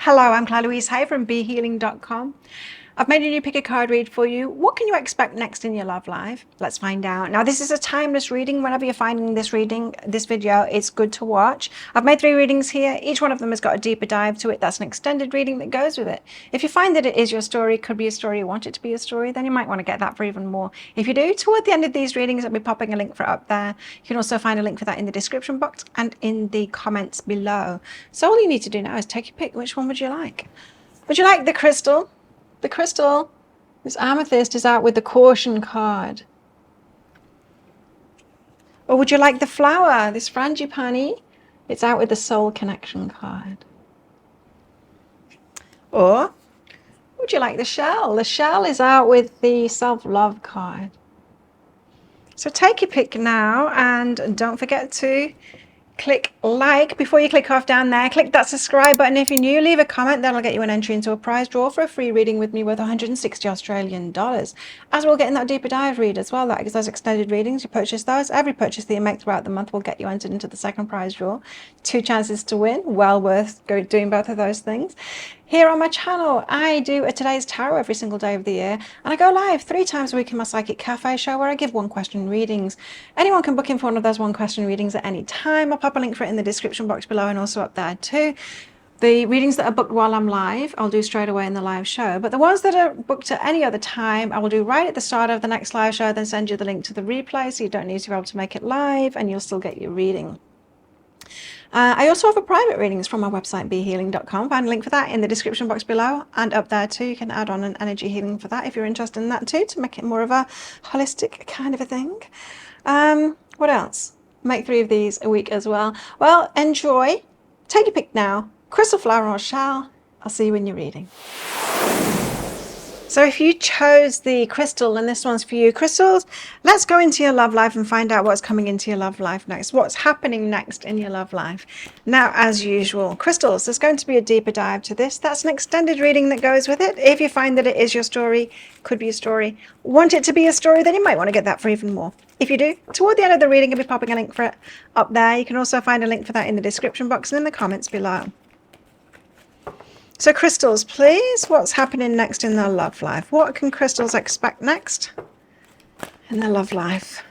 Hello, I'm Claire Louise Hay from BeHealing.com. I've made a new pick a card read for you. What can you expect next in your love life? Let's find out. Now, this is a timeless reading. Whenever you're finding this video, it's good to watch. I've made 3 readings here. Each one of them has got a deeper dive to it. That's an extended reading that goes with it. If you find that it is your story, could be a story, you want it to be a story, then you might want to get that for even more. If you do, toward the end of these readings, I'll be popping a link for it up there. You can also find a link for that in the description box and in the comments below. So all you need to do now is take your pick. Which one would you like? Would you like the crystal? The crystal, this amethyst, is out with the caution card. Or would you like the flower, this frangipani? It's out with the soul connection card. Or would you like the shell? The shell is out with the self-love card. So take your pick now, and don't forget to click like before you click off down there. Click that subscribe button if you're new. Leave a comment, that'll get you an entry into a prize draw for a free reading with me worth 160 Australian dollars. As we'll get in that deeper dive read as well, that is those extended readings. You purchase those, every purchase that you make throughout the month will get you entered into the second prize draw. 2 chances to win, well worth doing both of those things. Here on my channel, I do a Today's Tarot every single day of the year, and I go live 3 times a week in my Psychic Cafe show where I give 1-question readings. Anyone can book in for one of those 1-question readings at any time. I'll pop a link for it in the description box below and also up there too. The readings that are booked while I'm live, I'll do straight away in the live show, but the ones that are booked at any other time, I will do right at the start of the next live show, then send you the link to the replay so you don't need to be able to make it live and you'll still get your reading. I also offer private readings from my website, BeHealing.com. Find a link for that in the description box below and up there too. You can add on an energy healing for that if you're interested in that too, to make it more of a holistic kind of a thing. What else? Make 3 of these a week as well. Well, enjoy. Take your pick now. Crystal, flower or shell. I'll see you in your reading. So if you chose the crystal, and this one's for you, crystals, let's go into your love life and find out what's coming into your love life next. What's happening next in your love life? Now, as usual, crystals, there's going to be a deeper dive to this. That's an extended reading that goes with it. If you find that it is your story, could be a story, want it to be a story, then you might want to get that for even more. If you do, toward the end of the reading, I'll be popping a link for it up there. You can also find a link for that in the description box and in the comments below. So crystals, please, what's happening next in their love life? What can crystals expect next in their love life?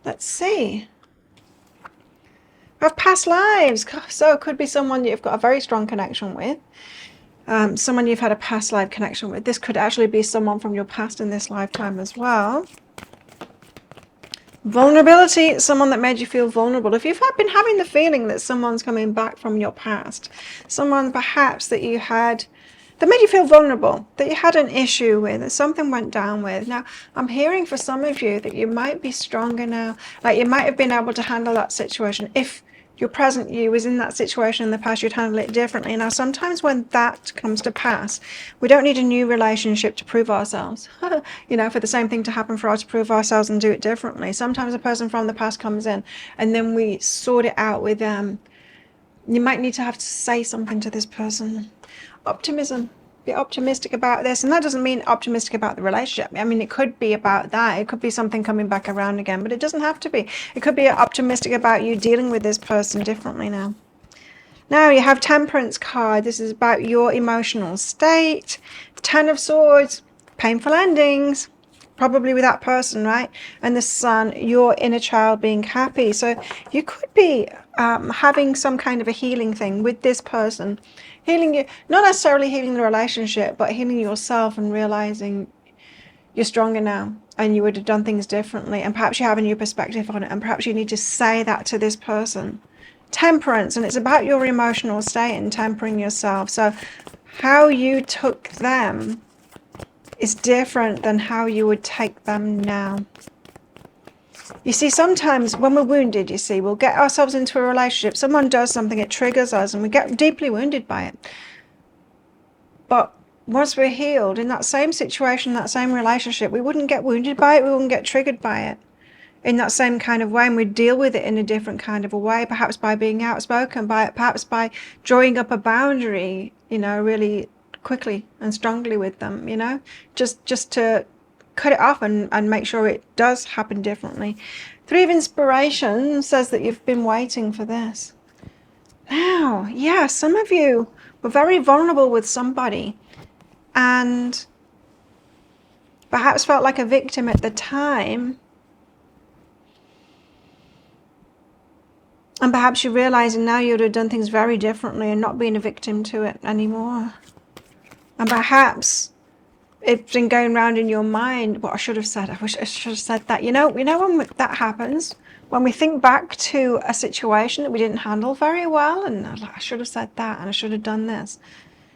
Let's see. We have past lives. So it could be someone you've got a very strong connection with. Someone you've had a past life connection with. This could actually be someone from your past in this lifetime as well. Vulnerability, someone that made you feel vulnerable. If you've been having the feeling that someone's coming back from your past, someone perhaps that you had, that made you feel vulnerable, that you had an issue with, that something went down with. Now, I'm hearing for some of you that you might be stronger now, like you might have been able to handle that situation. If your present you was in that situation in the past, you'd handle it differently. Now, sometimes when that comes to pass, we don't need a new relationship to prove ourselves. You know, for the same thing to happen for us to prove ourselves and do it differently. Sometimes a person from the past comes in and then we sort it out with them. You might need to have to say something to this person. Optimism. Be optimistic about this, and that doesn't mean optimistic about the relationship. I mean, it could be about that. It could be something coming back around again, but it doesn't have to be. It could be optimistic about you dealing with this person differently now. Now you have Temperance card. This is about your emotional state. The 10 of Swords, painful endings, probably with that person, right? And the Sun, your inner child being happy. So you could be having some kind of a healing thing with this person. Healing you, not necessarily healing the relationship, but healing yourself and realizing you're stronger now and you would have done things differently, and perhaps you have a new perspective on it, and perhaps you need to say that to this person. Temperance, and it's about your emotional state and tempering yourself. So how you took them is different than how you would take them now. You see, sometimes when we're wounded, you see, we'll get ourselves into a relationship. Someone does something, it triggers us, and we get deeply wounded by it. But once we're healed, in that same situation, that same relationship, we wouldn't get wounded by it, we wouldn't get triggered by it in that same kind of way, and we'd deal with it in a different kind of a way, perhaps by being outspoken, perhaps by drawing up a boundary, you know, really quickly and strongly with them, you know, just to cut it off and make sure it does happen differently. 3 of Inspiration says that you've been waiting for this. Now, yeah, some of you were very vulnerable with somebody and perhaps felt like a victim at the time. And perhaps you're realizing now you would have done things very differently and not being a victim to it anymore. And perhaps it's been going around in your mind, what I should have said, I wish I should have said that. You know when that happens, when we think back to a situation that we didn't handle very well, and I should have said that, and I should have done this.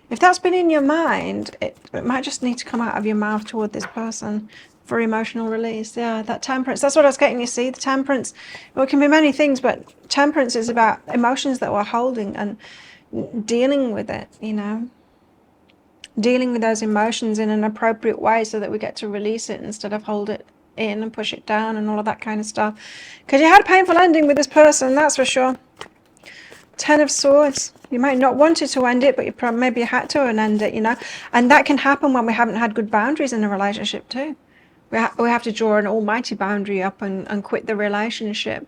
If that's been in your mind, it might just need to come out of your mouth toward this person for emotional release. Yeah, that temperance. That's what I was getting, you see. The temperance, well, it can be many things, but temperance is about emotions that we're holding and dealing with it, you know. Dealing with those emotions in an appropriate way so that we get to release it instead of hold it in and push it down and all of that kind of stuff. Because you had a painful ending with this person, that's for sure. 10 of Swords. You might not wanted to end it, but you maybe had to end it, you know. And that can happen when we haven't had good boundaries in a relationship too. We have to draw an almighty boundary up and quit the relationship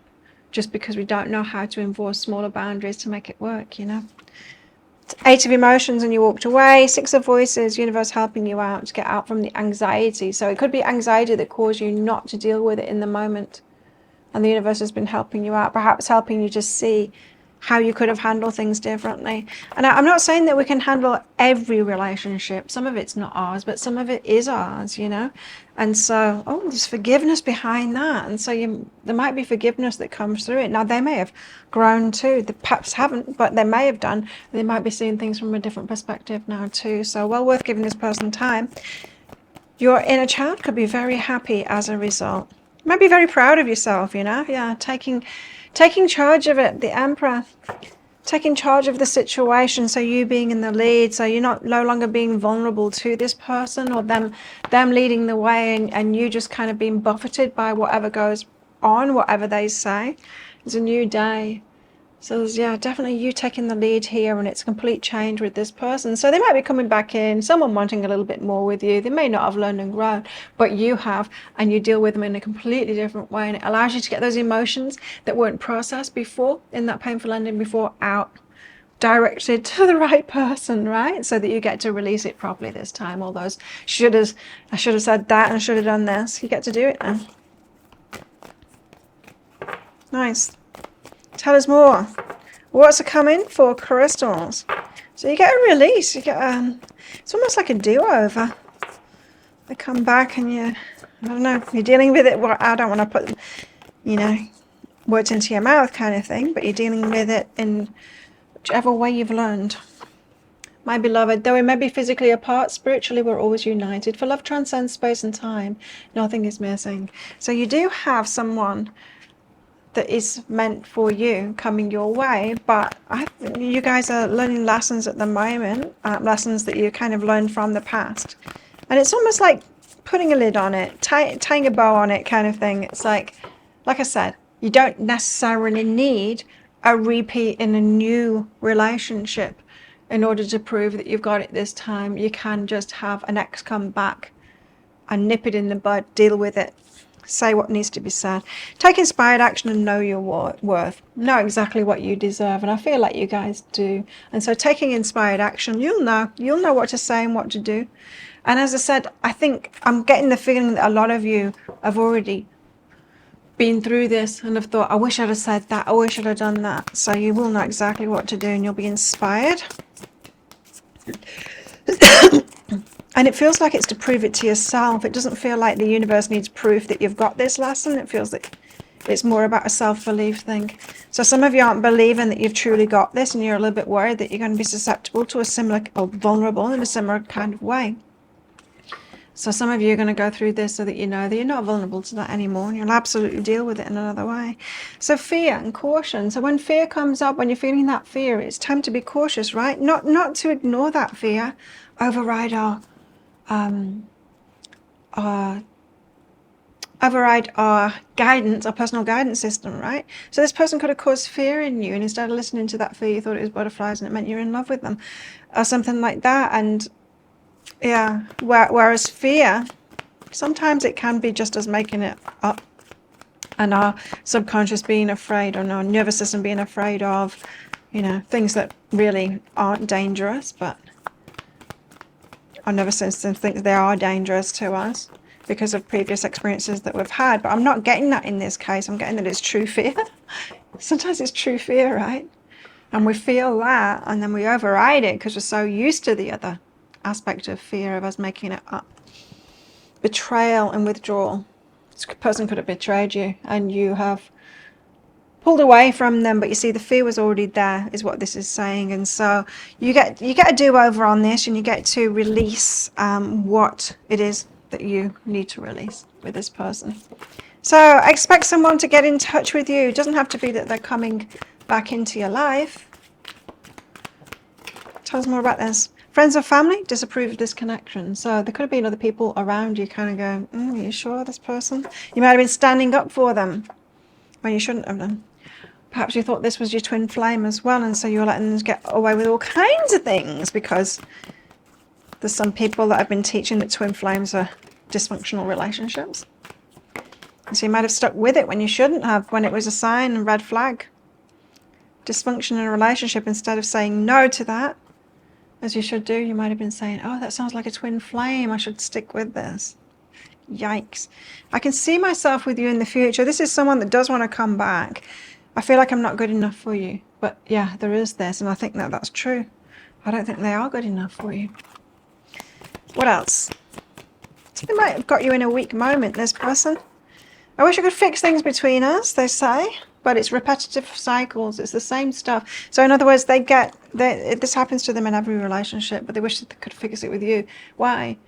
just because we don't know how to enforce smaller boundaries to make it work, you know. 8 of Emotions and you walked away. 6 of Voices, universe helping you out to get out from the anxiety. So it could be anxiety that caused you not to deal with it in the moment. And the universe has been helping you out, perhaps helping you to see how you could have handled things differently. And I'm not saying that we can handle every relationship. Some of it's not ours, but some of it is ours, you know. And so, there's forgiveness behind that. And so there might be forgiveness that comes through it. Now, they may have grown too. They perhaps haven't, but they may have done. They might be seeing things from a different perspective now too. So well worth giving this person time. Your inner child could be very happy as a result. You might be very proud of yourself, you know. Yeah, taking charge of it, the Emperor, taking charge of the situation, so you being in the lead, so you're no longer being vulnerable to this person or them leading the way and you just kind of being buffeted by whatever goes on, whatever they say. It's a new day. So there's, yeah, definitely you taking the lead here, and it's a complete change with this person. So they might be coming back in, someone wanting a little bit more with you. They may not have learned and grown, but you have, and you deal with them in a completely different way. And it allows you to get those emotions that weren't processed before in that painful ending before out, directed to the right person, right? So that you get to release it properly this time. All those shouldas, I should have said that and I should have done this. You get to do it now. Nice. Tell us more. What's coming for crystals? So you get a release. You get it's almost like a do-over. They come back and I don't know, you're dealing with it. Well, I don't want to put, words into your mouth kind of thing, but you're dealing with it in whichever way you've learned. My beloved, though we may be physically apart, spiritually we're always united. For love transcends space and time. Nothing is missing. So you do have someone that is meant for you coming your way, but you guys are learning lessons at the moment, lessons that you kind of learned from the past, and it's almost like putting a lid on it, tying a bow on it kind of thing. It's like I said, you don't necessarily need a repeat in a new relationship in order to prove that you've got it this time. You can just have an ex come back and nip it in the bud, deal with it, say what needs to be said, take inspired action and know your worth, know exactly what you deserve. And I feel like you guys do. And so taking inspired action, you'll know what to say and what to do. And as I said, I think I'm getting the feeling that a lot of you have already been through this and have thought, I wish I'd have said that, I wish I'd have done that. So you will know exactly what to do and you'll be inspired. And it feels like it's to prove it to yourself. It doesn't feel like the universe needs proof that you've got this lesson. It feels like it's more about a self-belief thing. So some of you aren't believing that you've truly got this, and you're a little bit worried that you're going to be susceptible to a similar, or vulnerable in a similar kind of way. So some of you are going to go through this so that you know that you're not vulnerable to that anymore, and you'll absolutely deal with it in another way. So fear and caution. So when fear comes up, when you're feeling that fear, it's time to be cautious, right? Not to ignore that fear, override our guidance, our personal guidance system, right? So this person could have caused fear in you, and instead of listening to that fear, you thought it was butterflies and it meant you're in love with them or something like that. And yeah, whereas fear, sometimes it can be just us making it up and our subconscious being afraid, or our nervous system being afraid of, you know, things that really aren't dangerous, but I've never seen them think they are dangerous to us because of previous experiences that we've had. But I'm not getting that in this case. I'm getting that it's true fear. Sometimes it's true fear, right? And we feel that, and then we override it because we're so used to the other aspect of fear of us making it up. Betrayal and withdrawal. This person could have betrayed you, and you have pulled away from them, but you see the fear was already there, is what this is saying. And so you get a do-over on this, and you get to release what it is that you need to release with this person. So expect someone to get in touch with you. It doesn't have to be that they're coming back into your life. Tell us more about this. Friends or family disapprove of this connection. So there could have been other people around you kind of going, are you sure this person? You might have been standing up for them when you shouldn't have done. Perhaps you thought this was your twin flame as well, and so you're letting them get away with all kinds of things because there's some people that have been teaching that twin flames are dysfunctional relationships. And so you might have stuck with it when you shouldn't have, when it was a sign and red flag. Dysfunction in a relationship, instead of saying no to that, as you should do, you might have been saying, oh, that sounds like a twin flame. I should stick with this. Yikes. I can see myself with you in the future. This is someone that does want to come back. I feel like I'm not good enough for you. But yeah, there is this, and I think that that's true. I don't think they are good enough for you. What else? They might have got you in a weak moment, this person. I wish I could fix things between us, they say, but it's repetitive cycles. It's the same stuff. So in other words, this happens to them in every relationship, but they wish that they could fix it with you. Why?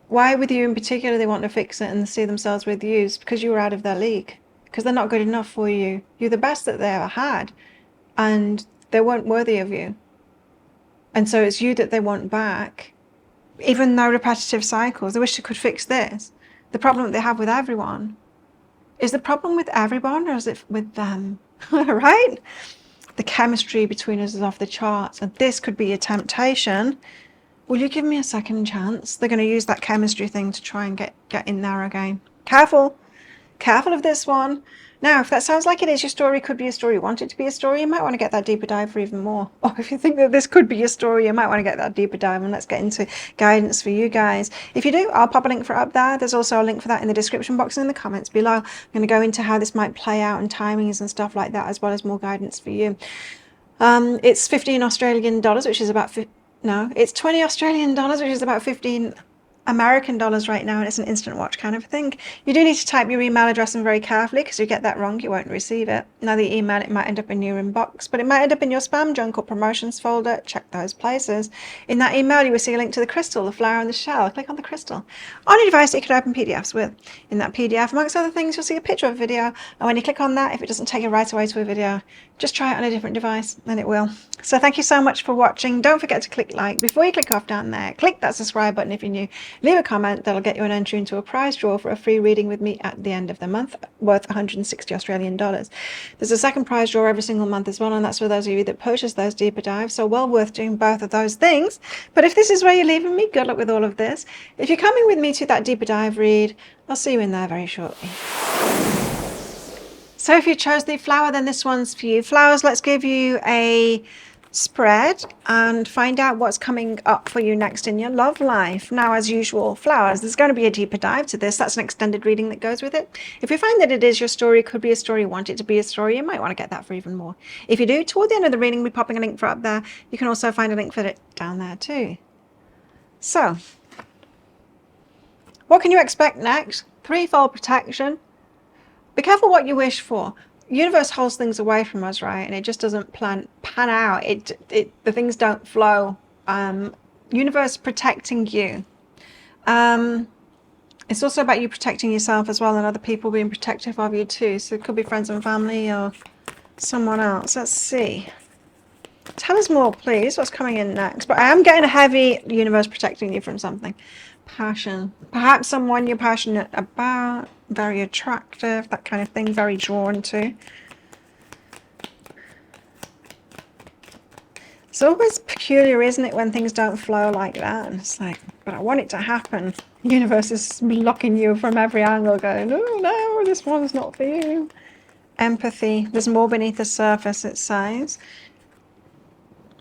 Why with you in particular they want to fix it and see themselves with you? It's because you were out of their league. Because they're not good enough for you. You're the best that they ever had, and they weren't worthy of you. And so it's you that they want back, even though repetitive cycles. They wish they could fix this. The problem that they have with everyone. Is the problem with everyone, or is it with them? Right? The chemistry between us is off the charts, and this could be a temptation. Will you give me a second chance? They're going to use that chemistry thing to try and get in there again. Careful. Careful of this one. Now, if that sounds like it is your story, could be a story, you want it to be a story, you might want to get that deeper dive for even more. Or if you think that this could be your story, you might want to get that deeper dive, and let's get into guidance for you guys. If you do, I'll pop a link for it up there. There's also a link for that in the description box and in the comments below. I'm going to go into how this might play out and timings and stuff like that, as well as more guidance for you. It's 15 Australian dollars, which is about... it's 20 Australian dollars, which is about 15 American dollars right now, and it's an instant watch kind of thing. You do need to type your email address in very carefully, because if you get that wrong, you won't receive it. Now the email, it might end up in your inbox, but it might end up in your spam, junk, or promotions folder. Check those places. In that email, you will see a link to the crystal, the flower, and the shell. Click on the crystal on your device that you can open PDFs with. In that PDF, amongst other things, you'll see a picture of a video, and when you click on that, if it doesn't take you right away to a video, just try it on a different device, and it will. So thank you so much for watching. Don't forget to click like. Before you click off down there, click that subscribe button if you're new. Leave a comment. That'll get you an entry into a prize draw for a free reading with me at the end of the month, worth 160 Australian dollars. There's a second prize draw every single month as well, and that's for those of you that purchase those deeper dives, so well worth doing both of those things. But if this is where you're leaving me, good luck with all of this. If you're coming with me to that deeper dive read, I'll see you in there very shortly. So if you chose the flower, then this one's for you. Flowers, let's give you a spread and find out what's coming up for you next in your love life. Now, as usual, flowers, there's going to be a deeper dive to this. That's an extended reading that goes with it. If you find that it is your story, could be a story, you want it to be a story, you might want to get that for even more. If you do, toward the end of the reading, we'll be popping a link for up there. You can also find a link for it down there too. So, what can you expect next? Threefold protection. Be careful what you wish for. Universe holds things away from us, right? And it just doesn't pan out. The things don't flow. Universe protecting you. It's also about you protecting yourself as well, and other people being protective of you too. So it could be friends and family or someone else. Let's see. Tell us more, please. What's coming in next? But I am getting a heavy universe protecting you from something. Passion. Perhaps someone you're passionate about, very attractive, that kind of thing, very drawn to. It's always peculiar, isn't it, when things don't flow like that? And it's like, but I want it to happen. The universe is blocking you from every angle, going, oh no, this one's not for you. Empathy. There's more beneath the surface, it says.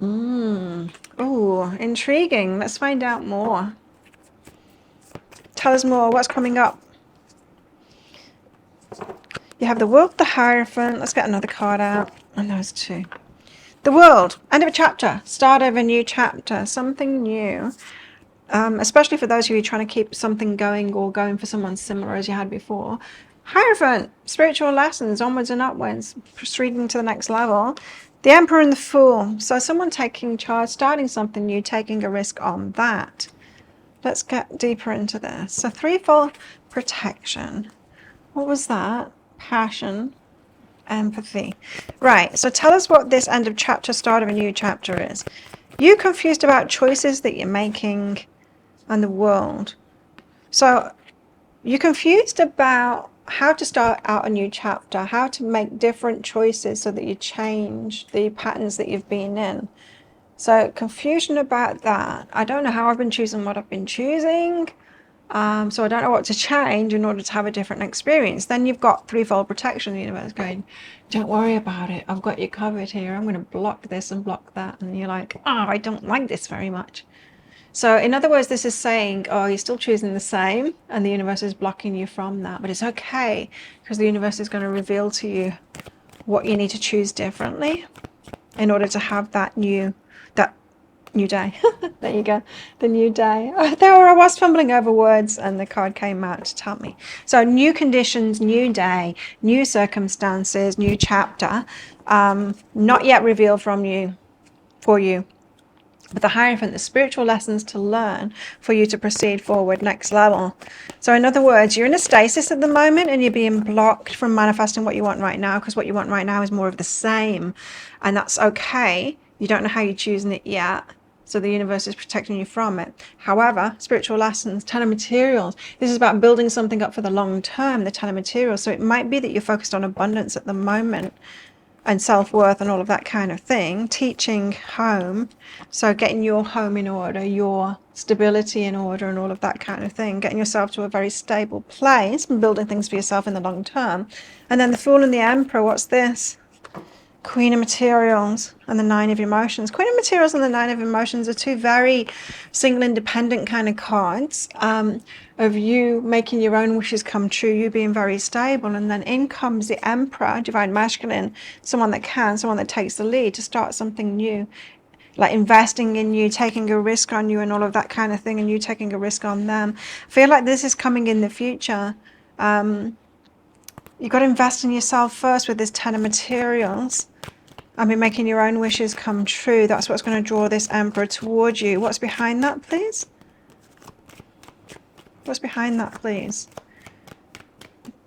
Oh, intriguing. Let's find out more. Tell us more. What's coming up? You have the World, the Hierophant. Let's get another card out. And those two. The World. End of a chapter. Start of a new chapter. Something new. Especially for those of you trying to keep something going or going for someone similar as you had before. Hierophant. Spiritual lessons. Onwards and upwards. Proceeding to the next level. The Emperor and the Fool. So someone taking charge, starting something new, taking a risk on that. Let's get deeper into this. So threefold protection. What was that? Passion, empathy. Right, so tell us what this end of chapter, start of a new chapter is. You confused about choices that you're making and the world. So you're confused about how to start out a new chapter, how to make different choices so that you change the patterns that you've been in. So confusion about that. I don't know how I've been choosing what I've been choosing. So I don't know what to change in order to have a different experience. Then you've got threefold protection. The universe going, don't worry about it. I've got you covered here. I'm going to block this and block that. And you're like, oh, I don't like this very much. So in other words, this is saying, oh, you're still choosing the same. And the universe is blocking you from that. But it's okay, because the universe is going to reveal to you what you need to choose differently in order to have that new day. There you go. The new day. Oh, there I was fumbling over words and the card came out to tell me. So new conditions, new day, new circumstances, new chapter. Not yet revealed for you. But the Hierophant, the spiritual lessons to learn for you to proceed forward, next level. So in other words, you're in a stasis at the moment and you're being blocked from manifesting what you want right now, because what you want right now is more of the same. And that's okay. You don't know how you're choosing it yet. So the universe is protecting you from it. However, spiritual lessons, Ten of Materials. This is about building something up for the long term, the Ten of Materials. So it might be that you're focused on abundance at the moment and self-worth and all of that kind of thing. Teaching home. So getting your home in order, your stability in order and all of that kind of thing. Getting yourself to a very stable place and building things for yourself in the long term. And then the Fool and the Emperor, what's this? Queen of Materials and the Nine of Emotions. Queen of Materials and the Nine of Emotions are two very single, independent kind of cards of you making your own wishes come true, you being very stable. And then in comes the Emperor, Divine Masculine, someone that can, someone that takes the lead to start something new, like investing in you, taking a risk on you and all of that kind of thing, and you taking a risk on them. I feel like this is coming in the future. You've got to invest in yourself first with this Ten of Materials. I mean, making your own wishes come true. That's what's going to draw this Emperor towards you. What's behind that, please? What's behind that, please?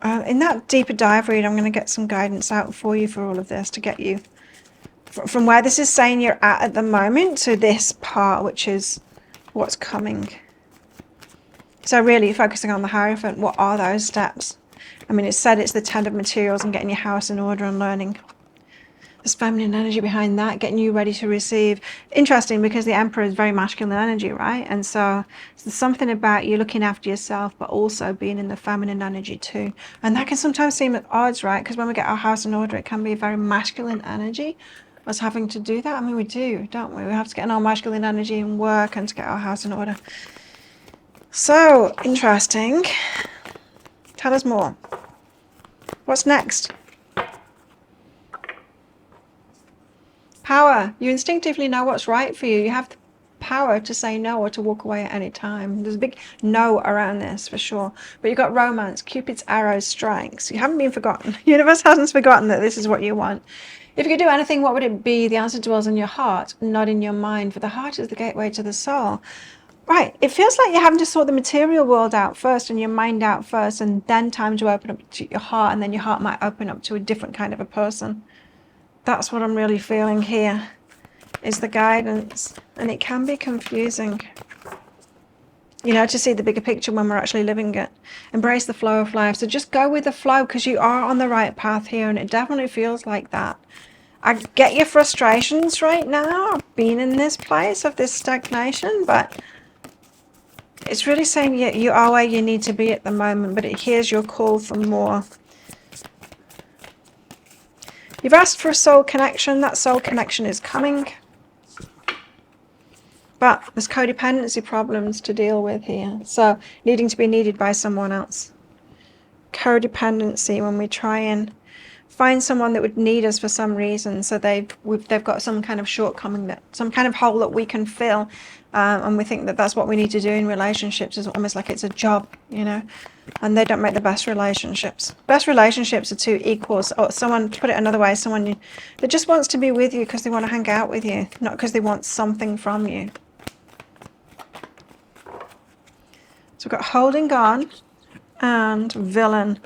In that deeper dive read, I'm going to get some guidance out for you for all of this to get you from where this is saying you're at the moment to this part, which is what's coming. So really focusing on the Hierophant, what are those steps? I mean, it's said it's the Ten of Materials and getting your house in order and learning. There's feminine energy behind that, getting you ready to receive. Interesting, because the Emperor is very masculine energy, right? And so there's something about you looking after yourself, but also being in the feminine energy too. And that can sometimes seem at odds, right? Because when we get our house in order, it can be a very masculine energy, us having to do that. I mean, we do, don't we? We have to get in our masculine energy and work and to get our house in order. So, interesting. Tell us more. What's next? Power. You instinctively know what's right for you. You have the power to say no or to walk away at any time. There's a big no around this for sure. But you've got romance, Cupid's arrows, strikes. You haven't been forgotten. The universe hasn't forgotten that this is what you want. If you could do anything, what would it be? The answer dwells in your heart, not in your mind. For the heart is the gateway to the soul. Right, it feels like you're having to sort the material world out first and your mind out first, and then time to open up to your heart, and then your heart might open up to a different kind of a person. That's what I'm really feeling here, is the guidance. And it can be confusing, you know, to see the bigger picture when we're actually living it. Embrace the flow of life. So just go with the flow, because you are on the right path here, and it definitely feels like that. I get your frustrations right now, being in this place of this stagnation, but it's really saying you are where you need to be at the moment, but here's your call for more. You've asked for a soul connection. That soul connection is coming. But there's codependency problems to deal with here. So needing to be needed by someone else. Codependency, when we try and find someone that would need us for some reason, so they've got some kind of shortcoming, that some kind of hole that we can fill, and we think that that's what we need to do in relationships. Is almost like it's a job, you know, and they don't make the best relationships. Best relationships are two equals, or someone, to put it another way, someone that just wants to be with you because they want to hang out with you, not because they want something from you. So we've got holding on and villain.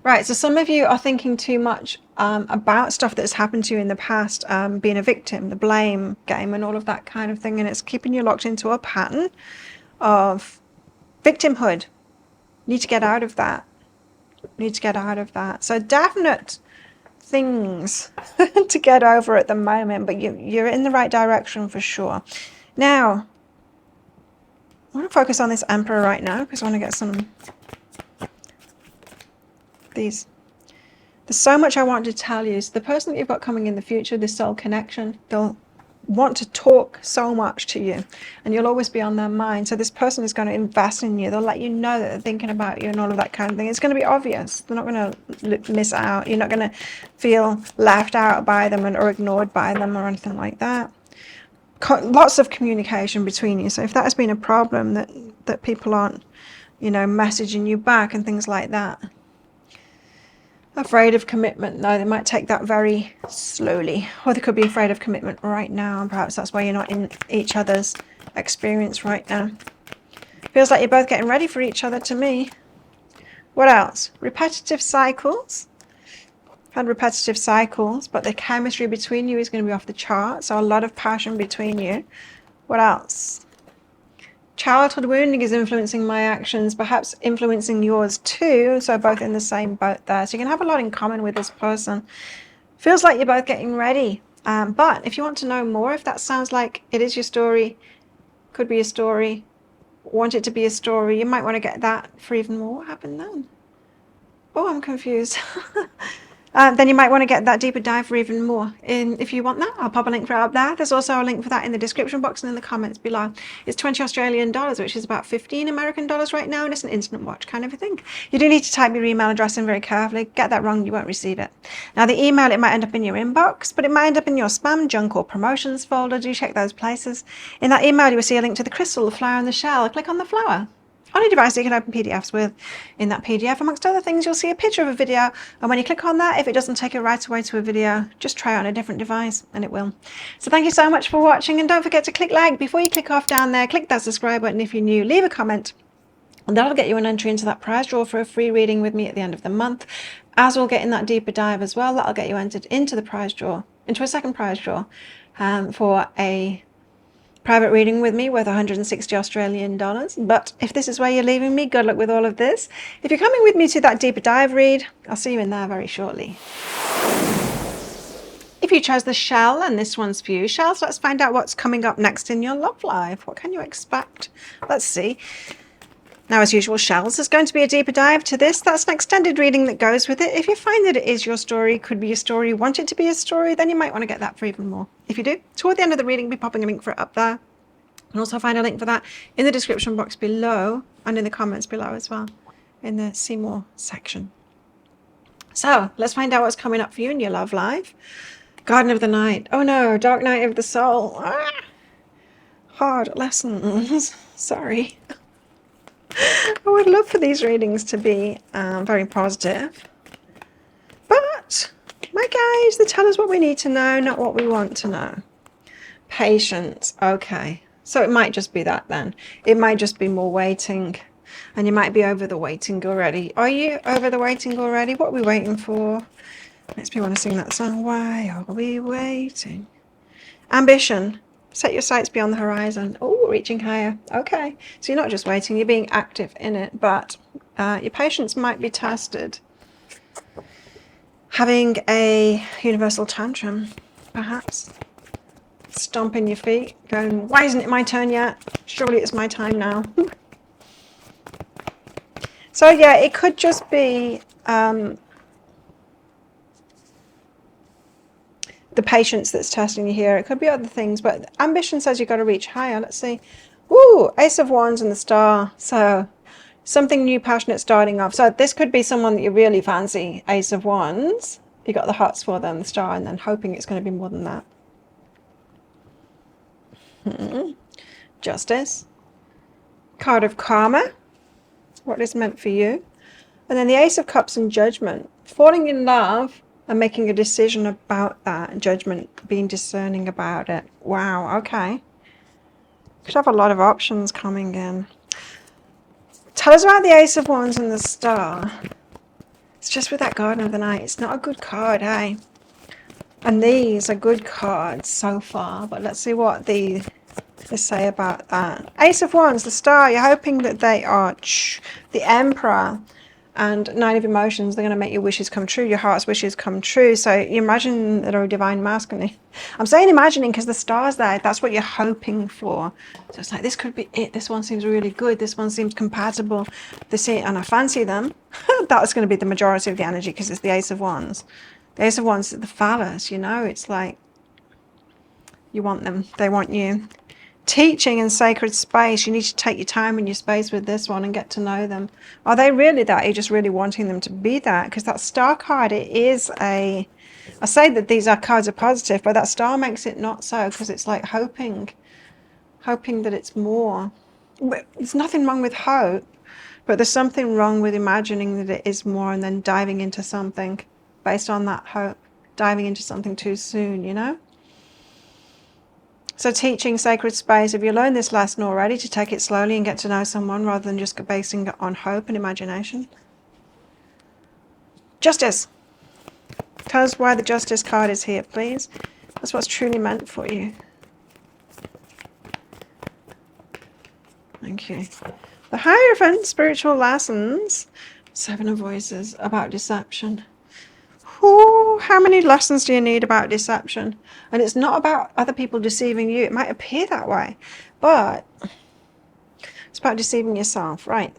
Right, so some of you are thinking too much about stuff that's happened to you in the past, being a victim, the blame game and all of that kind of thing, and it's keeping you locked into a pattern of victimhood. Need to get out of that. Need to get out of that. So definite things to get over at the moment, but you're in the right direction for sure. Now, I want to focus on this Emperor right now because I want to get some... There's so much I want to tell you. So the person that you've got coming in the future, this soul connection, they'll want to talk so much to you and you'll always be on their mind. So this person is going to invest in you. They'll let you know that they're thinking about you and all of that kind of thing. It's going to be obvious. They're not going to miss out. You're not going to feel left out by them or ignored by them or anything like that. Lots of communication between you. So if that has been a problem, that people aren't, you know, messaging you back and things like that. Afraid of commitment. No, they might take that very slowly, or they could be afraid of commitment right now, and perhaps that's why you're not in each other's experience right now. Feels like you're both getting ready for each other to me. What else? Repetitive cycles. Had repetitive cycles, but the chemistry between you is going to be off the chart, so a lot of passion between you. What else? Childhood wounding is influencing my actions, perhaps influencing yours too, so both in the same boat there. So you can have a lot in common with this person. Feels like you're both getting ready, but if you want to know more, if that sounds like it is your story, could be a story, want it to be a story, you might want to get that for even more. What happened then? Oh, I'm confused. Then you might want to get that deeper dive for even more. If you want that, I'll pop a link for it up there. There's also a link for that in the description box and in the comments below. It's 20 Australian dollars, which is about 15 American dollars right now, and it's an instant watch kind of a thing. You do need to type your email address in very carefully. Get that wrong, you won't receive it. Now the email, it might end up in your inbox, but it might end up in your spam, junk or promotions folder. Do check those places. In that email, you will see a link to the crystal, the flower and the shell. Click on the flower. On a device you can open PDFs with. In that PDF, amongst other things, you'll see a picture of a video, and when you click on that, if it doesn't take you right away to a video, just try it on a different device and it will. So thank you so much for watching, and don't forget to click like before you click off down there. Click that subscribe button if you're new, leave a comment, and that'll get you an entry into that prize draw for a free reading with me at the end of the month. As we'll get in that deeper dive as well, that'll get you entered into the prize draw, into a second prize draw, for a private reading with me worth 160 Australian dollars. But if this is where you're leaving me, good luck with all of this. If you're coming with me to that deeper dive read, I'll see you in there very shortly. If you chose the shell, and this one's for you, shells, let's find out what's coming up next in your love life. What can you expect? Let's see. Now, as usual, shells, there's going to be a deeper dive to this. That's an extended reading that goes with it. If you find that it is your story, could be a story, want it to be a story, then you might want to get that for even more. If you do, toward the end of the reading, I'll be popping a link for it up there. And also find a link for that in the description box below and in the comments below as well, in the see more section. So let's find out what's coming up for you in your love life. Garden of the Night. Oh no, Dark Night of the Soul. Ah, hard lessons. Sorry. I would love for these readings to be very positive, but my guys, they tell us what we need to know, not what we want to know. Patience. Okay, so it might just be that then. It might just be more waiting, and you might be over the waiting already. Are you over the waiting already? What are we waiting for? Makes me want to sing that song. Why are we waiting? Ambition. Set your sights beyond the horizon. Oh, reaching higher. Okay. So you're not just waiting, you're being active in it, but your patience might be tested. Having a universal tantrum, perhaps. Stomping your feet, going, why isn't it my turn yet? Surely it's my time now. So yeah, it could just be... the patience that's testing you here. It could be other things, but ambition says you've got to reach higher. Let's see. Woo! Ace of Wands and the Star. So something new, passionate, starting off. So this could be someone that you really fancy. Ace of Wands. You got the hearts for them, the Star, and then hoping it's going to be more than that. Justice. Card of Karma. What is meant for you. And then the Ace of Cups and Judgment. Falling in love and making a decision about that. Judgment, being discerning about it. Wow, okay. Could have a lot of options coming in. Tell us about the Ace of Wands and the Star. It's just with that Garden of the Night. It's not a good card, hey? And these are good cards so far. But let's see what they say about that. Ace of Wands, the Star. You're hoping that they are the Emperor. And Nine of Emotions, they're going to make your wishes come true, your heart's wishes come true. So you imagine that are a divine masculine. I'm saying imagining because the star's there. That's what you're hoping for. So it's like, this could be it. This one seems really good. This one seems compatible. And I fancy them. That's going to be the majority of the energy because it's the Ace of Wands. The Ace of Wands is the phallus, you know. It's like you want them. They want you. Teaching and sacred space. You need to take your time and your space with this one and get to know them. Are they really that? Are you just really wanting them to be that? Because that Star card, it is I say that these cards are positive, but that Star makes it not so, because it's like hoping that it's more. There's nothing wrong with hope, but there's something wrong with imagining that it is more and then diving into something based on that hope, diving into something too soon, you know? So teaching sacred space, if you learned this lesson already, to take it slowly and get to know someone rather than just basing it on hope and imagination. Justice. Tell us why the Justice card is here, please. That's what's truly meant for you. Thank you. The Hierophant, spiritual lessons. Seven of Voices, about deception. Ooh, how many lessons do you need about deception? And it's not about other people deceiving you. It might appear that way, but it's about deceiving yourself, right?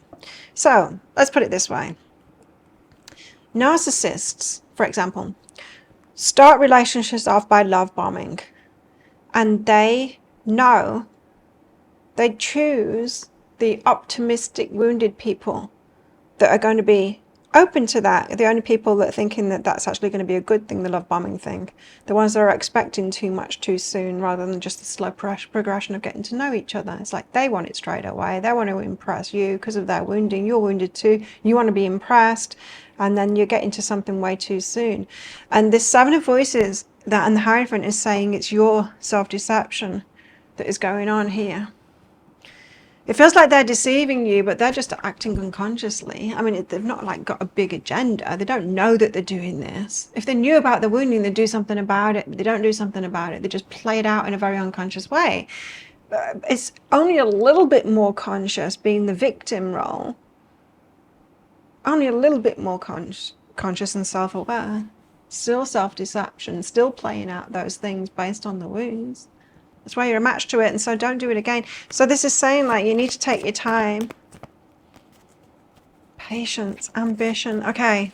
So let's put it this way. Narcissists, for example, start relationships off by love bombing, and they know they choose the optimistic, wounded people that are going to be open to that. The only people that are thinking that that's actually going to be a good thing, the love bombing thing. The ones that are expecting too much too soon rather than just the slow progression of getting to know each other. It's like they want it straight away. They want to impress you because of their wounding. You're wounded too. You want to be impressed. And then you get into something way too soon. And this Seven of Voices that and the Hierophant is saying it's your self-deception that is going on here. It feels like they're deceiving you, but they're just acting unconsciously. I mean, they've not like got a big agenda. They don't know that they're doing this. If they knew about the wounding, they'd do something about it. But they don't do something about it. They just play it out in a very unconscious way. It's only a little bit more conscious being the victim role. Only a little bit more conscious and self-aware. Still self-deception, still playing out those things based on the wounds. That's why you're a match to it, and so don't do it again. So this is saying like you need to take your time. Patience, ambition. Okay.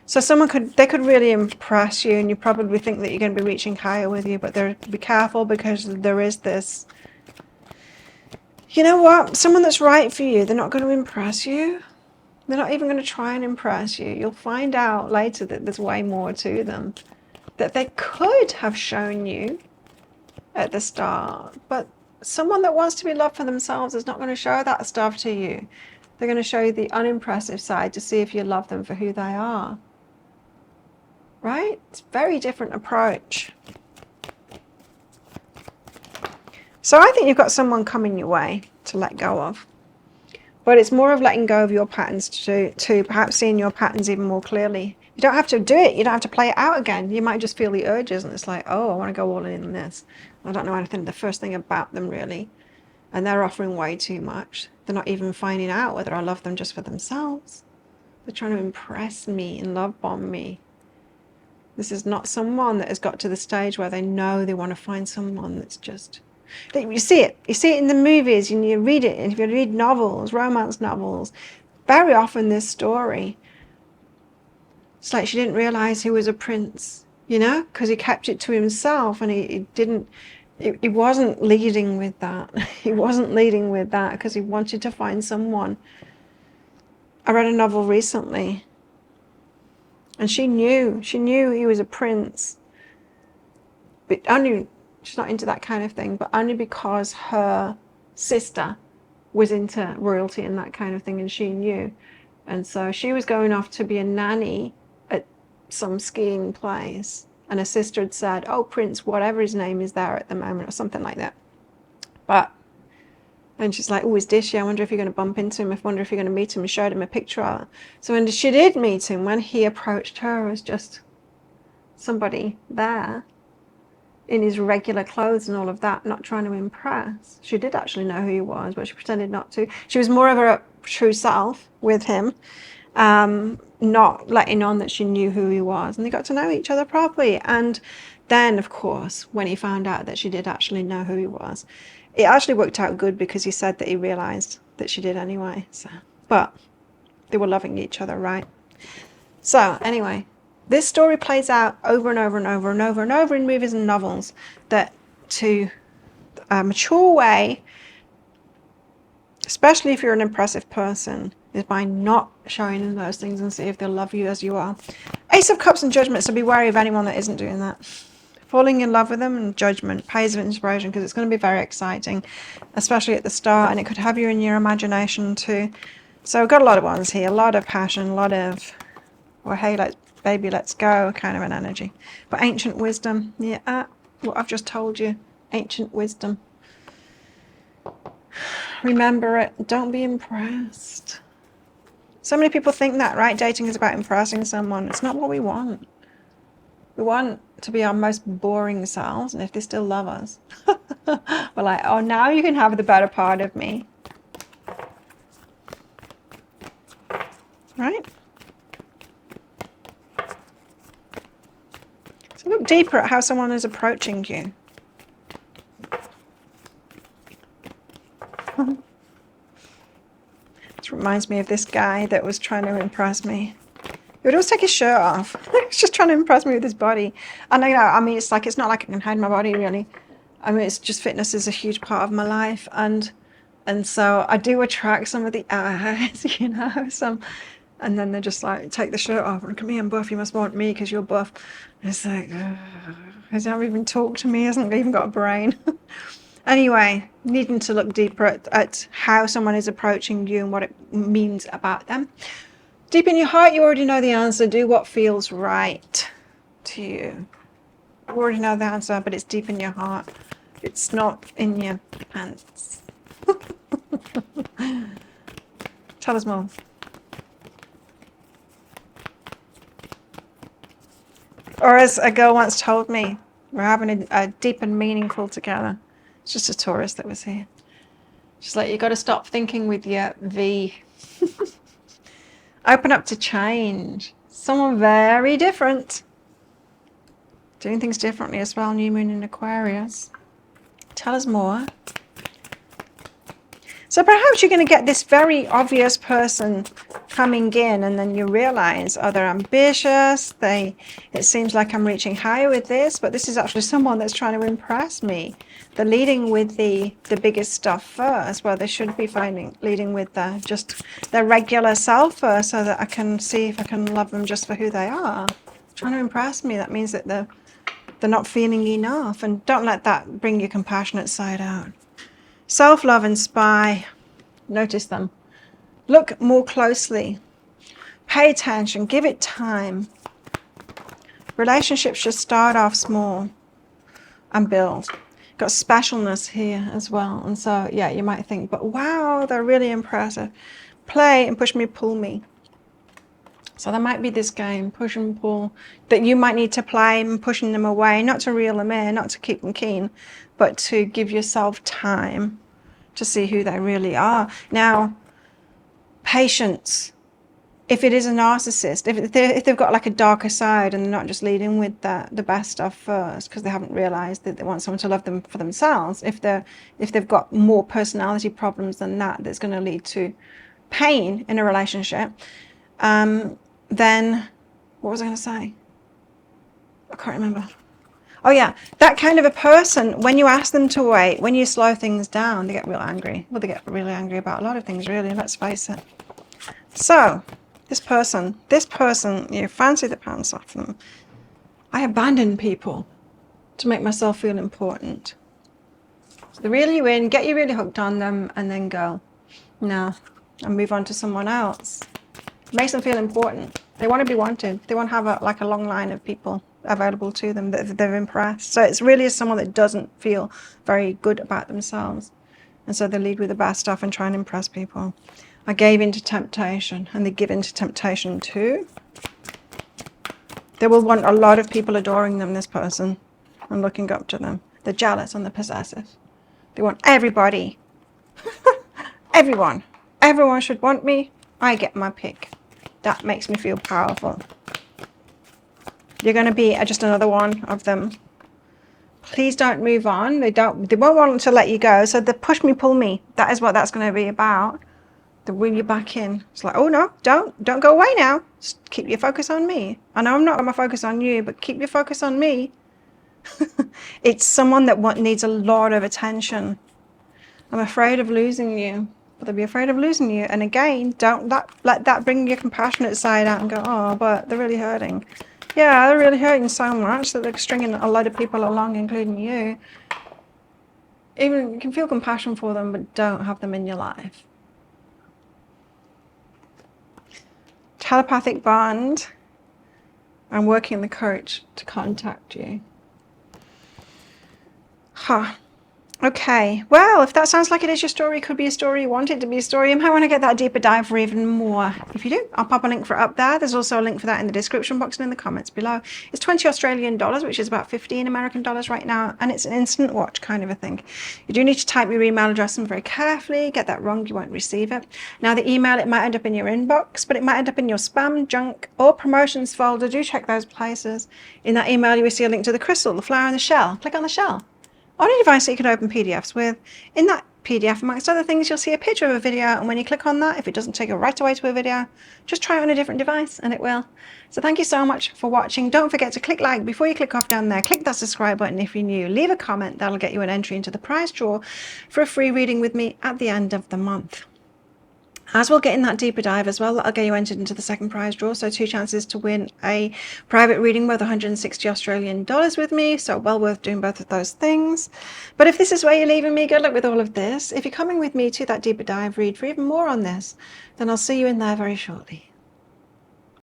So they could really impress you, and you probably think that you're going to be reaching higher with you, but be careful because there is this. You know what? Someone that's right for you, they're not going to impress you. They're not even going to try and impress you. You'll find out later that there's way more to them that they could have shown you at the start, but someone that wants to be loved for themselves is not going to show that stuff to you. They're going to show you the unimpressive side to see if you love them for who they are. Right? It's a very different approach. So I think you've got someone coming your way to let go of. But it's more of letting go of your patterns to perhaps seeing your patterns even more clearly. You don't have to do it. You don't have to play it out again. You might just feel the urges and it's like, oh, I want to go all in on this. I don't know anything, the first thing about them really. And they're offering way too much. They're not even finding out whether I love them just for themselves. They're trying to impress me and love bomb me. This is not someone that has got to the stage where they know they want to find someone that's just... You see it in the movies and you read it, and if you read novels, romance novels, very often this story, it's like she didn't realize he was a prince you know, because he kept it to himself, and he didn't, he wasn't leading with that. He wasn't leading with that because he wanted to find someone. I read a novel recently, and she knew he was a prince, but only, she's not into that kind of thing, but only because her sister was into royalty and that kind of thing, and she knew. And so she was going off to be a nanny at some skiing place, and her sister had said, oh, Prince whatever his name is there at the moment, or something like that. But, and she's like, oh, he's dishy, I wonder if you're going to bump into him, I wonder if you're going to meet him, and showed him a picture of it. So when she did meet him, when he approached her as just somebody there in his regular clothes and all of that, not trying to impress, she did actually know who he was, but she pretended not to. She was more of her true self with him, not letting on that she knew who he was, and they got to know each other properly. And then, of course, when he found out that she did actually know who he was, it actually worked out good, because he said that he realized that she did anyway. So, but they were loving each other, right? So anyway, this story plays out over and over and over and over and over in movies and novels, that to a mature way, especially if you're an impressive person, is by not showing them those things and see if they'll love you as you are. Ace of Cups and Judgment, so be wary of anyone that isn't doing that. Falling in love with them, and Judgment, Page of Inspiration, because it's going to be very exciting, especially at the start, and it could have you in your imagination too. So we've got a lot of ones here, a lot of passion, a lot of, well, hey, baby, let's go kind of an energy. But Ancient Wisdom, yeah, what I've just told you, Ancient Wisdom. Remember it, don't be impressed. So many people think that, right? Dating is about impressing someone. It's not what we want. We want to be our most boring selves, and if they still love us, we're like, oh, now you can have the better part of me. Right? So look deeper at how someone is approaching you. It reminds me of this guy that was trying to impress me. He would always take his shirt off. He was just trying to impress me with his body. And I mean, it's not like I can hide my body, really. I mean, it's just, fitness is a huge part of my life, and so I do attract some of the eyes, you know. And then they're just like, take the shirt off. Look at me, I'm buff. You must want me because you're buff. And it's like, has he never even talked to me? Hasn't even got a brain. Anyway, needing to look deeper at how someone is approaching you and what it means about them. Deep in your heart, you already know the answer. Do what feels right to you. You already know the answer, but it's deep in your heart. It's not in your pants. Tell us more. Or as a girl once told me, we're having a deep and meaningful together. It's just a tourist that was here. She's like, you got to stop thinking with your V. Open up to change. Someone very different. Doing things differently as well. New moon in Aquarius. Tell us more. So perhaps you're going to get this very obvious person coming in, and then you realize, oh, they're ambitious. It seems like I'm reaching higher with this, but this is actually someone that's trying to impress me. They're leading with the biggest stuff first, well, they should be leading with their regular self first, so that I can see if I can love them just for who they are. Trying to impress me, that means that they're not feeling enough, and don't let that bring your compassionate side out. Self-love and spy. Notice them. Look more closely. Pay attention. Give it time. Relationships should start off small and build. Got specialness here as well. And so, yeah, you might think, but wow, they're really impressive. Play and push me, pull me. So there might be this game, push and pull, that you might need to play, and pushing them away, not to reel them in, not to keep them keen, but to give yourself time to see who they really are. Now, patience. If it is a narcissist, if they've got like a darker side and they're not just leading with the best stuff first because they haven't realized that they want someone to love them for themselves, if they've got more personality problems than that, that's going to lead to pain in a relationship, then what was I going to say? I can't remember. Oh yeah, that kind of a person, when you ask them to wait, when you slow things down, they get real angry. Well, they get really angry about a lot of things, really, let's face it. So, this person, you fancy the pants off them. I abandon people to make myself feel important. So they reel you in, get you really hooked on them, and then go, no, and move on to someone else. Makes them feel important. They want to be wanted. They want to have a long line of people available to them that they're impressed. So it's really someone that doesn't feel very good about themselves. And so they lead with the bad stuff and try and impress people. I gave in to temptation, and they give in to temptation too. They will want a lot of people adoring them, this person, and looking up to them. They're jealous and they're possessive. They want everybody. Everyone. Everyone should want me. I get my pick. That makes me feel powerful. You're going to be just another one of them. Please don't move on. They won't want to let you go. So the push me, pull me. That is what that's going to be about. They reel you back in. It's like, oh no, don't go away now. Just keep your focus on me. I know I'm not going to focus on you, but keep your focus on me. It's someone that needs a lot of attention. I'm afraid of losing you. But they'll be afraid of losing you. And again, don't let that bring your compassionate side out and go, oh, but they're really hurting. Yeah, they're really hurting so much that they're stringing a lot of people along, including you. Even you can feel compassion for them, but don't have them in your life. Telepathic bond. I'm working the courage to contact you. Huh. Okay, well, if that sounds like it is your story, could be a story, you want it to be a story, you might want to get that deeper dive for even more. If you do, I'll pop a link for it up there. There's also a link for that in the description box and in the comments below. It's 20 Australian dollars, which is about 15 American dollars right now, and it's an instant watch kind of a thing. You do need to type your email address in very carefully. Get that wrong, you won't receive it. Now, the email, it might end up in your inbox, but it might end up in your spam, junk, or promotions folder. Do check those places. In that email, you will see a link to the crystal, the flower, and the shell. Click on the shell. On a device that you can open PDFs with. In that PDF, amongst other things, you'll see a picture of a video, and when you click on that, if it doesn't take you right away to a video, just try it on a different device and it will. So thank you so much for watching. Don't forget to click like before you click off down there. Click that subscribe button if you're new. Leave a comment. That'll get you an entry into the prize draw for a free reading with me at the end of the month. As we'll get in that deeper dive as well, that'll get you entered into the second prize draw. So 2 chances to win a private reading worth 160 Australian dollars with me. So well worth doing both of those things. But if this is where you're leaving me, good luck with all of this. If you're coming with me to that deeper dive read for even more on this, then I'll see you in there very shortly.